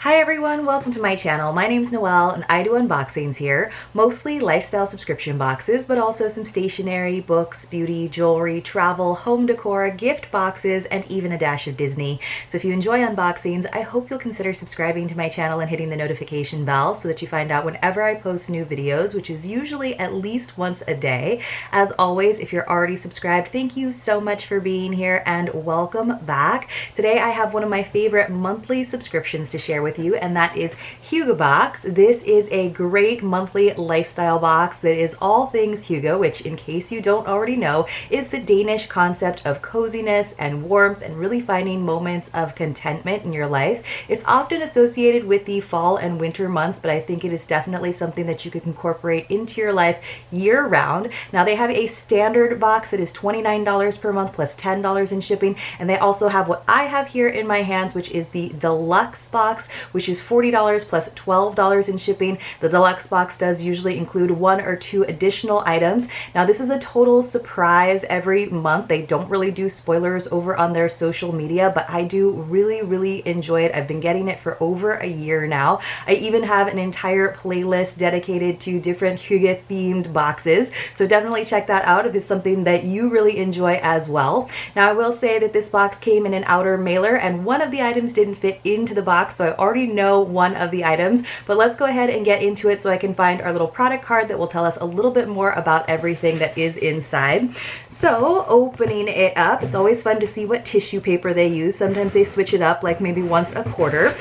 Hi everyone, welcome to my channel. My name's Noelle and I do unboxings here, mostly lifestyle subscription boxes, but also some stationery, books, beauty, jewelry, travel, home decor, gift boxes, and even a dash of Disney. So if you enjoy unboxings, I hope you'll consider subscribing to my channel and hitting the notification bell so that you find out whenever I post new videos, which is usually at least once a day. As always, if you're already subscribed, thank you so much for being here and welcome back. Today I have one of my favorite monthly subscriptions to share with you, and that is hyggebox. This is a great monthly lifestyle box that is all things hygge, which, in case you don't already know, is the Danish concept of coziness and warmth and really finding moments of contentment in your life. It's often associated with the fall and winter months, but I think it is definitely something that you could incorporate into your life year-round. Now, they have a standard box that is $29 per month plus $10 in shipping, and they also have what I have here in my hands, which is the Deluxe Box, which is $40 plus $12 in shipping. The Deluxe Box does usually include one or two additional items. Now, this is a total surprise every month. They don't really do spoilers over on their social media, but I do really enjoy it. I've been getting it for over a year now. I even have an entire playlist dedicated to different hygge themed boxes, so definitely check that out if it's something that you really enjoy as well. Now, I will say that this box came in an outer mailer and one of the items didn't fit into the box, so I already know one of the items, but let's go ahead and get into it so I can find our little product card that will tell us a little bit more about everything that is inside. So, opening it up, it's always fun to see what tissue paper they use. Sometimes they switch it up, like maybe once a quarter.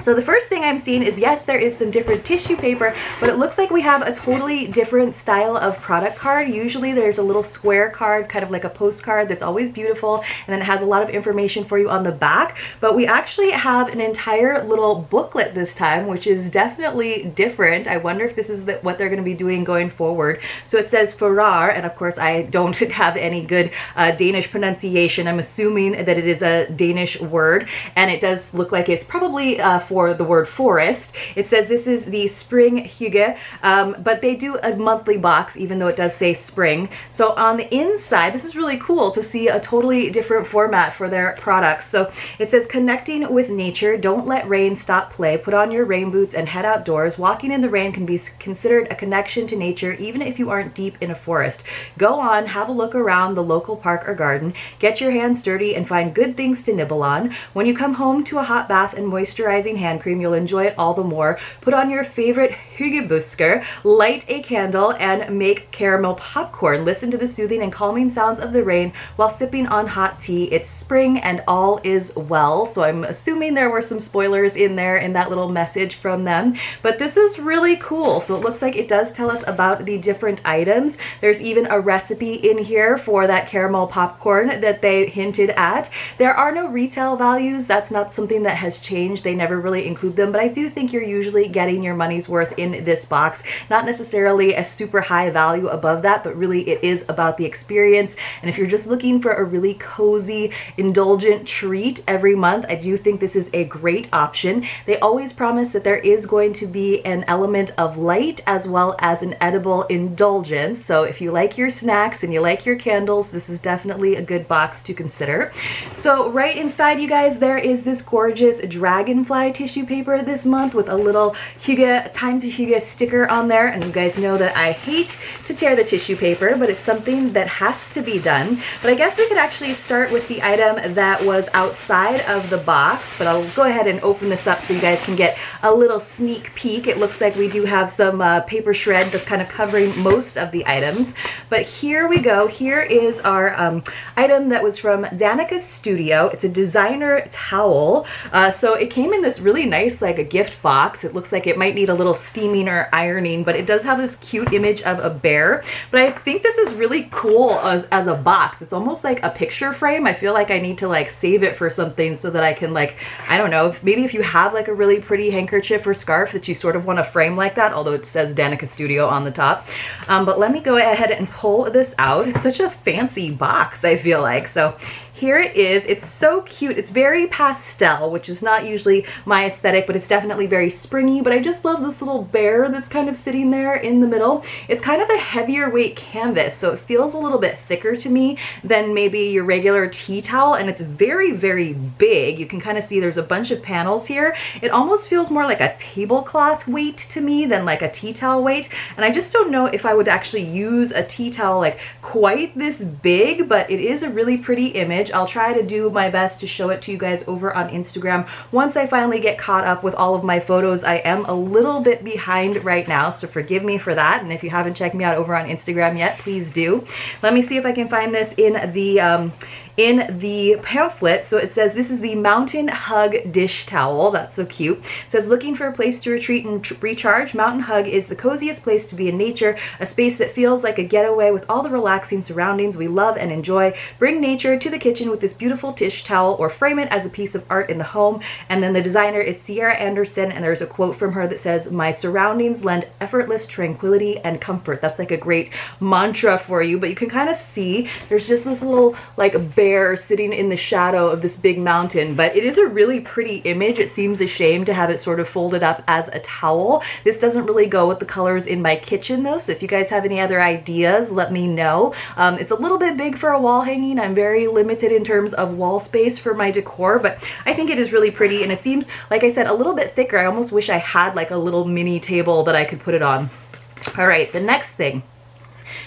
So the first thing I'm seeing is, yes, there is some different tissue paper, but it looks like we have a totally different style of product card. Usually there's a little square card, kind of like a postcard, that's always beautiful, and then it has a lot of information for you on the back. But we actually have an entire little booklet this time, which is definitely different. I wonder if this is what they're going to be doing going forward. So it says Forår, and of course I don't have any good Danish pronunciation. I'm assuming that it is a Danish word, and it does look like it's probably for the word forest. It says this is the spring hygge, but they do a monthly box even though it does say spring. So on the inside, this is really cool to see a totally different format for their products. So it says, connecting with nature, don't let rain stop play, put on your rain boots and head outdoors. Walking in the rain can be considered a connection to nature even if you aren't deep in a forest. Go on, have a look around the local park or garden, get your hands dirty and find good things to nibble on. When you come home to a hot bath and moisturizing hand cream, you'll enjoy it all the more. Put on your favorite hyggebusser, light a candle, and make caramel popcorn. Listen to the soothing and calming sounds of the rain while sipping on hot tea. It's spring and all is well. So I'm assuming there were some spoilers in there in that little message from them, but this is really cool. So it looks like it does tell us about the different items. There's even a recipe in here for that caramel popcorn that they hinted at. There are no retail values. That's not something that has changed. They never really include them, but I do think you're usually getting your money's worth in this box. Not necessarily a super high value above that, but really it is about the experience. And if you're just looking for a really cozy, indulgent treat every month, I do think this is a great option. They always promise that there is going to be an element of light as well as an edible indulgence. So if you like your snacks and you like your candles, this is definitely a good box to consider. So right inside, you guys, there is this gorgeous dragonfly tissue paper this month with a little hygge, time to hygge sticker on there. And you guys know that I hate to tear the tissue paper, but it's something that has to be done. But I guess we could actually start with the item that was outside of the box, but I'll go ahead and open this up so you guys can get a little sneak peek. It looks like we do have some paper shred that's kind of covering most of the items. But here we go. Here is our item that was from Danica's Studio. It's a designer towel. So it came in this really nice, like a gift box. It looks like it might need a little steaming or ironing, but it does have this cute image of a bear. But I think this is really cool as a box. It's almost like a picture frame. I feel like I need to like save it for something so that I can, like, I don't know, maybe if you have like a really pretty handkerchief or scarf that you sort of want to frame like that, although it says Danica Studio on the top. But let me go ahead and pull this out. It's such a fancy box, I feel like. So here it is. It's so cute. It's very pastel, which is not usually my aesthetic, but it's definitely very springy. But I just love this little bear that's kind of sitting there in the middle. It's kind of a heavier weight canvas, so it feels a little bit thicker to me than maybe your regular tea towel, and it's very, very big. You can kind of see there's a bunch of panels here. It almost feels more like a tablecloth weight to me than like a tea towel weight, and I just don't know if I would actually use a tea towel like quite this big, but it is a really pretty image. I'll try to do my best to show it to you guys over on Instagram once I finally get caught up with all of my photos. I am a little bit behind right now, so forgive me for that, and if you haven't checked me out over on Instagram yet, please do. Let me see if I can find this in the pamphlet. So it says this is the Mountain Hug dish towel. That's so cute. It says, looking for a place to retreat and recharge? Mountain Hug is the coziest place to be in nature, a space that feels like a getaway with all the relaxing surroundings we love and enjoy. Bring nature to the kitchen with this beautiful dish towel, or frame it as a piece of art in the home. And then the designer is Sierra Anderson, and there's a quote from her that says, my surroundings lend effortless tranquility and comfort. That's like a great mantra for you, but you can kind of see there's just this little like bear sitting in the shadow of this big mountain, but it is a really pretty image. It seems a shame to have it sort of folded up as a towel. This doesn't really go with the colors in my kitchen though, so if you guys have any other ideas, let me know. It's a little bit big for a wall hanging. I'm very limited in terms of wall space for my decor, but I think it is really pretty, and it seems, like I said, a little bit thicker. I almost wish I had like a little mini table that I could put it on. All right, the next thing.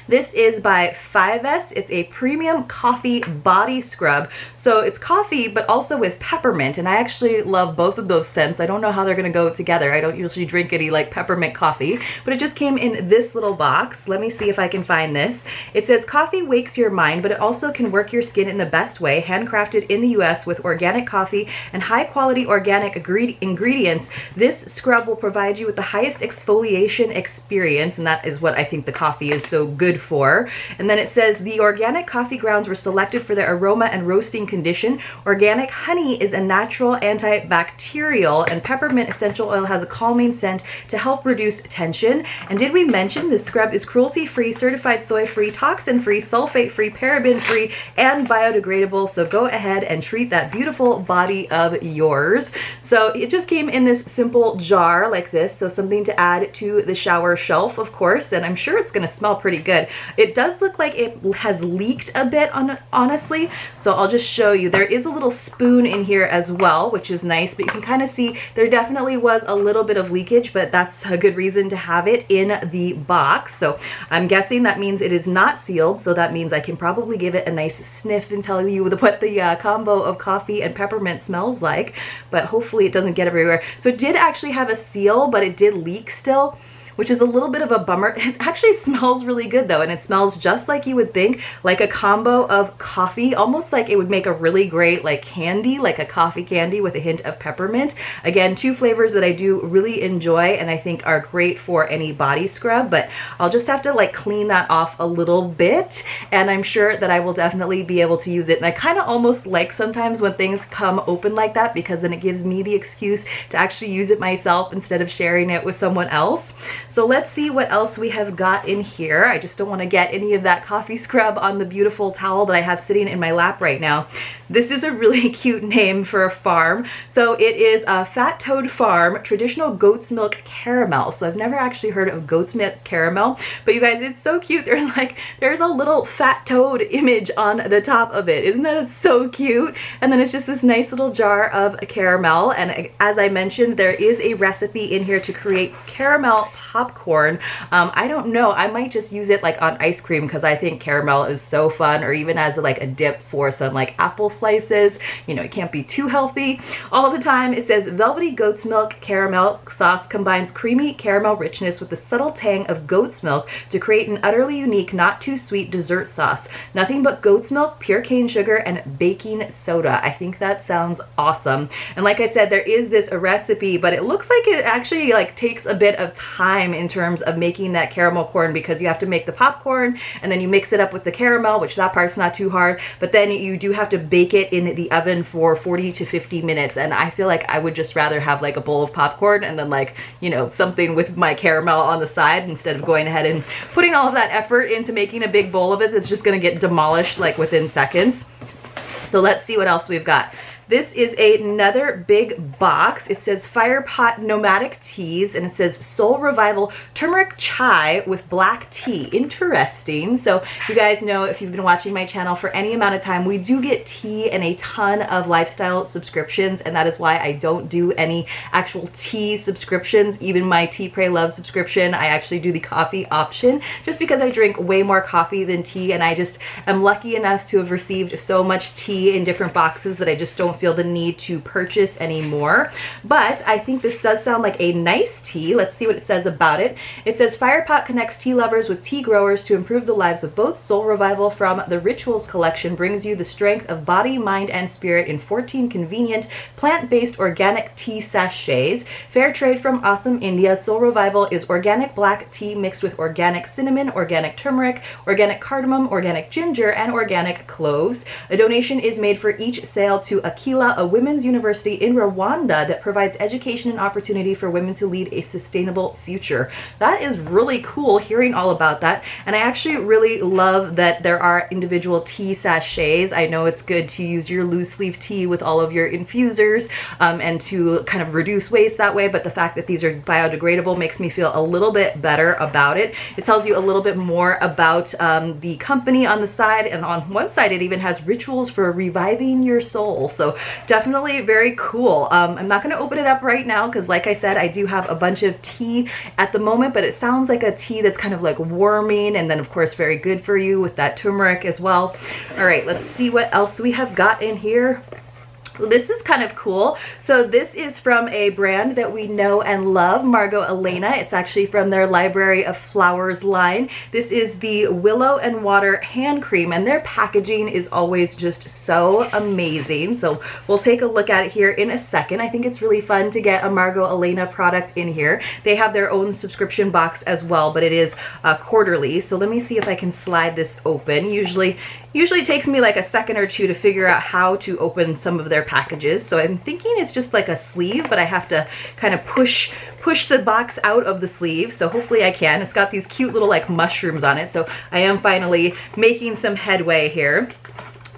This is by 5S. It's a premium coffee body scrub. So it's coffee, but also with peppermint. And I actually love both of those scents. I don't know how they're going to go together. I don't usually drink any like peppermint coffee, but it just came in this little box. Let me see if I can find this. It says coffee wakes your mind, but it also can work your skin in the best way. Handcrafted in the US with organic coffee and high quality organic ingredients. This scrub will provide you with the highest exfoliation experience. And that is what I think the coffee is so good for. And then it says the organic coffee grounds were selected for their aroma and roasting condition. Organic honey is a natural antibacterial, and peppermint essential oil has a calming scent to help reduce tension. And did we mention this scrub is cruelty-free, certified soy-free, toxin-free, sulfate-free, paraben-free, and biodegradable. So go ahead and treat that beautiful body of yours. So it just came in this simple jar like this, so something to add to the shower shelf, of course, and I'm sure it's going to smell pretty good. It does look like it has leaked a bit, honestly, so I'll just show you. There is a little spoon in here as well, which is nice, but you can kind of see there definitely was a little bit of leakage, but that's a good reason to have it in the box. So I'm guessing that means it is not sealed, so that means I can probably give it a nice sniff and tell you what the combo of coffee and peppermint smells like, but hopefully it doesn't get everywhere. So it did actually have a seal, but it did leak still, which is a little bit of a bummer. It actually smells really good though, and it smells just like you would think, like a combo of coffee, almost like it would make a really great like candy, like a coffee candy with a hint of peppermint. Again, two flavors that I do really enjoy and I think are great for any body scrub, but I'll just have to like clean that off a little bit, and I'm sure that I will definitely be able to use it. And I kind of almost like sometimes when things come open like that, because then it gives me the excuse to actually use it myself instead of sharing it with someone else. So let's see what else we have got in here. I just don't want to get any of that coffee scrub on the beautiful towel that I have sitting in my lap right now. This is a really cute name for a farm. So it is a Fat Toad Farm Traditional Goat's Milk Caramel. So I've never actually heard of goat's milk caramel, but you guys, it's so cute. There's a little fat toad image on the top of it. Isn't that so cute? And then it's just this nice little jar of caramel. And as I mentioned, there is a recipe in here to create caramel popcorn. I don't know, I might just use it like on ice cream because I think caramel is so fun, or even as like a dip for some like apple slices. You know, it can't be too healthy all the time. It says velvety goat's milk caramel sauce combines creamy caramel richness with the subtle tang of goat's milk to create an utterly unique, not too sweet dessert sauce. Nothing but goat's milk, pure cane sugar, and baking soda. I think that sounds awesome. And like I said, there is this recipe, but it looks like it actually like takes a bit of time in terms of making that caramel corn, because you have to make the popcorn and then you mix it up with the caramel, which that part's not too hard, but then you do have to bake it in the oven for 40 to 50 minutes. And I feel like I would just rather have like a bowl of popcorn and then like, you know, something with my caramel on the side, instead of going ahead and putting all of that effort into making a big bowl of it that's just going to get demolished like within seconds. So let's see what else we've got. This is another big box. It says Fire Pot Nomadic Teas, and it says Soul Revival Turmeric Chai with Black Tea. Interesting. So you guys know, if you've been watching my channel for any amount of time, we do get tea and a ton of lifestyle subscriptions, and that is why I don't do any actual tea subscriptions. Even my Tea, Pray, Love subscription, I actually do the coffee option, just because I drink way more coffee than tea, and I just am lucky enough to have received so much tea in different boxes that I just don't feel the need to purchase anymore. But I think this does sound like a nice tea. Let's see what it says about it. It says Firepot connects tea lovers with tea growers to improve the lives of both. Soul Revival from the Rituals collection brings you the strength of body, mind, and spirit in 14 convenient plant-based organic tea sachets. Fair trade from awesome India. Soul Revival is organic black tea mixed with organic cinnamon, organic turmeric, organic cardamom, organic ginger, and organic cloves. A donation is made for each sale to Akila, a women's university in Rwanda that provides education and opportunity for women to lead a sustainable future. That is really cool hearing all about that. And I actually really love that there are individual tea sachets. I know it's good to use your loose leaf tea with all of your infusers and to kind of reduce waste that way, but the fact that these are biodegradable makes me feel a little bit better about it. It tells you a little bit more about the company on the side, and on one side it even has rituals for reviving your soul. So definitely very cool. I'm not going to open it up right now because, like I said, I do have a bunch of tea at the moment, but it sounds like a tea that's kind of like warming, and then of course very good for you with that turmeric as well. All right, let's see what else we have got in here. This is kind of cool. So this is from a brand that we know and love, Margot Elena. It's actually from their Library of Flowers line. This is the Willow and Water hand cream, and their packaging is always just so amazing. So we'll take a look at it here in a second. I think it's really fun to get a Margot Elena product in here. They have their own subscription box as well, but it is quarterly. So let me see if I can slide this open. Usually takes me like a second or two to figure out how to open some of their packages. So I'm thinking it's just like a sleeve, but I have to kind of push the box out of the sleeve. So hopefully I can. It's got these cute little like mushrooms on it. So I am finally making some headway here.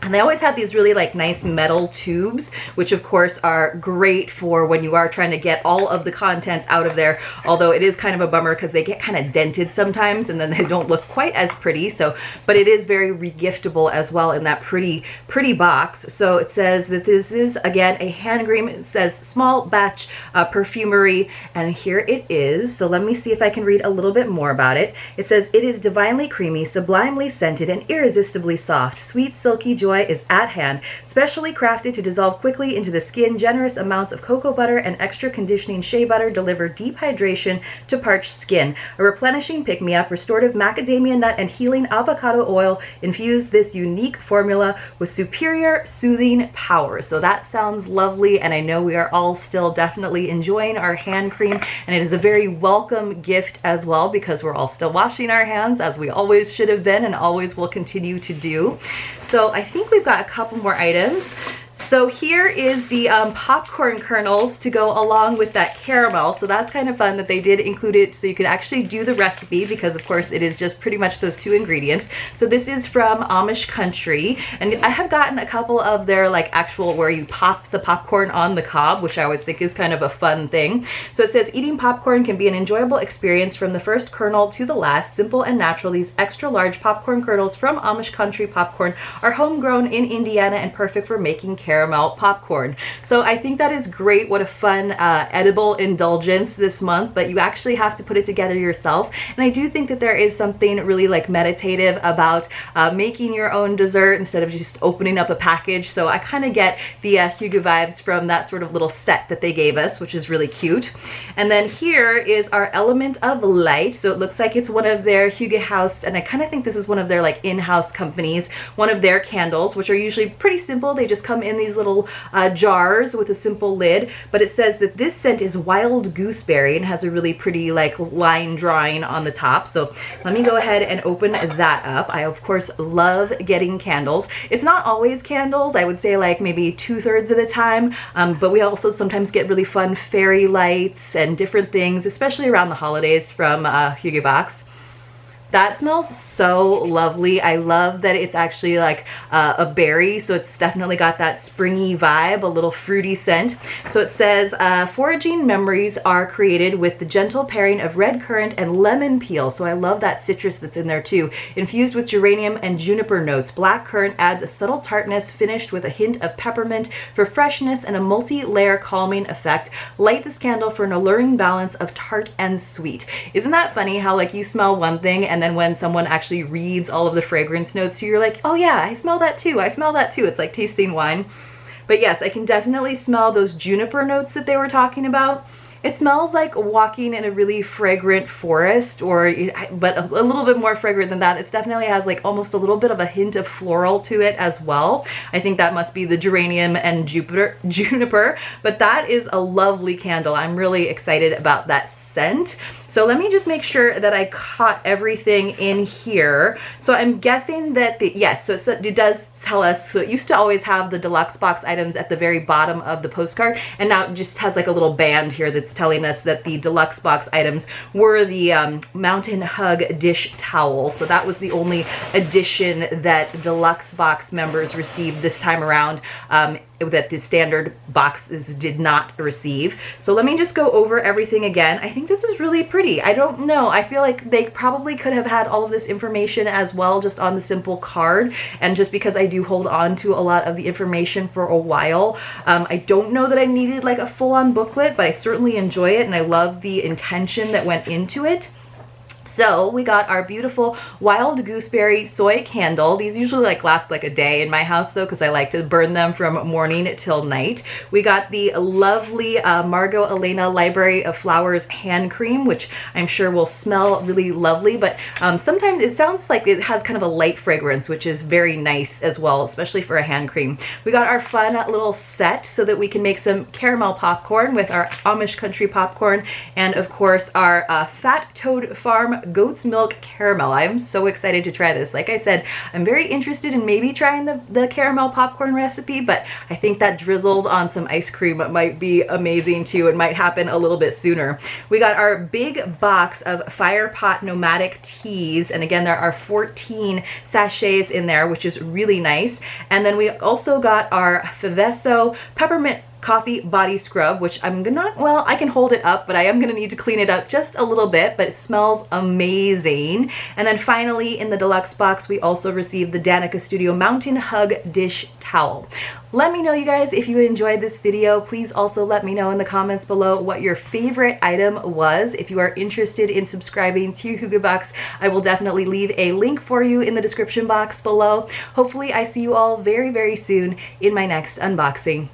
And they always have these really like nice metal tubes, which of course are great for when you are trying to get all of the contents out of there. Although it is kind of a bummer because they get kind of dented sometimes and then they don't look quite as pretty. So, but it is very regiftable as well in that pretty box. So it says that this is again a hand cream. It says small batch perfumery, and here it is. So let me see if I can read a little bit more about it. It says it is divinely creamy, sublimely scented, and irresistibly soft. Sweet, silky joy is at hand, specially crafted to dissolve quickly into the skin. Generous amounts of cocoa butter and extra conditioning shea butter deliver deep hydration to parched skin. A replenishing pick-me-up, restorative macadamia nut, and healing avocado oil infuse this unique formula with superior soothing power. So that sounds lovely, and I know we are all still definitely enjoying our hand cream, and it is a very welcome gift as well because we're all still washing our hands, as we always should have been and always will continue to do. So I think we've got a couple more items. So here is the popcorn kernels to go along with that caramel. So that's kind of fun that they did include it so you could actually do the recipe, because of course it is just pretty much those two ingredients. So this is from Amish Country, and I have gotten a couple of their like actual where you pop the popcorn on the cob, which I always think is kind of a fun thing. So it says eating popcorn can be an enjoyable experience from the first kernel to the last. Simple and natural, these extra large popcorn kernels from Amish Country Popcorn are homegrown in Indiana and perfect for making caramel popcorn. So I think that is great. What a fun edible indulgence this month, but you actually have to put it together yourself. And I do think that there is something really like meditative about making your own dessert instead of just opening up a package. So I kind of get the Hygge vibes from that sort of little set that they gave us, which is really cute. And then here is our Element of Light. So it looks like it's one of their Hygge house, and I kind of think this is one of their like in-house companies, one of their candles, which are usually pretty simple. They just come in these little jars with a simple lid, but it says that this scent is wild gooseberry and has a really pretty like line drawing on the top. So let me go ahead and open that up. I of course love getting candles. It's not always candles, I would say like maybe 2/3 of the time, but we also sometimes get really fun fairy lights and different things, especially around the holidays from Hyggebox. That smells so lovely. I love that it's actually like a berry, so it's definitely got that springy vibe, a little fruity scent. So it says, foraging memories are created with the gentle pairing of red currant and lemon peel. So I love that citrus that's in there too. Infused with geranium and juniper notes. Black currant adds a subtle tartness finished with a hint of peppermint for freshness and a multi-layer calming effect. Light this candle for an alluring balance of tart and sweet. Isn't that funny how like you smell one thing and then when someone actually reads all of the fragrance notes, you're like, oh yeah, I smell that too. I smell that too. It's like tasting wine. But yes, I can definitely smell those juniper notes that they were talking about. It smells like walking in a really fragrant forest, but a little bit more fragrant than that. It definitely has like almost a little bit of a hint of floral to it as well. I think that must be the geranium and juniper, but that is a lovely candle. I'm really excited about that scent. So let me just make sure that I caught everything in here. So I'm guessing that yes, so it does tell us, so it used to always have the deluxe box items at the very bottom of the postcard, and now it just has like a little band here that's telling us that the deluxe box items were the Mountain Hug dish towel. So that was the only addition that deluxe box members received this time around, that the standard boxes did not receive. So let me just go over everything again. I think this is really pretty. I don't know. I feel like they probably could have had all of this information as well just on the simple card. And just because I do hold on to a lot of the information for a while, I don't know that I needed like a full-on booklet, but I certainly enjoy it and I love the intention that went into it. So we got our beautiful wild gooseberry soy candle. These usually like last like a day in my house though, because I like to burn them from morning till night. We got the lovely Margot Elena Library of Flowers hand cream, which I'm sure will smell really lovely, but sometimes it sounds like it has kind of a light fragrance, which is very nice as well, especially for a hand cream. We got our fun little set so that we can make some caramel popcorn with our Amish country popcorn, and of course our Fat Toad Farm goat's milk caramel. I'm so excited to try this. Like I said, I'm very interested in maybe trying the caramel popcorn recipe, but I think that drizzled on some ice cream might be amazing too. It might happen a little bit sooner. We got our big box of Fire Pot Nomadic teas, and again there are 14 sachets in there, which is really nice. And then we also got our Faveso Peppermint Coffee Body Scrub, which I'm gonna, well, I can hold it up, but I am gonna need to clean it up just a little bit, but it smells amazing. And then finally in the deluxe box, we also received the Danica Studio Mountain Hug Dish Towel. Let me know, you guys, if you enjoyed this video. Please also let me know in the comments below what your favorite item was. If you are interested in subscribing to Hyggebox, I will definitely leave a link for you in the description box below. Hopefully I see you all very, very soon in my next unboxing.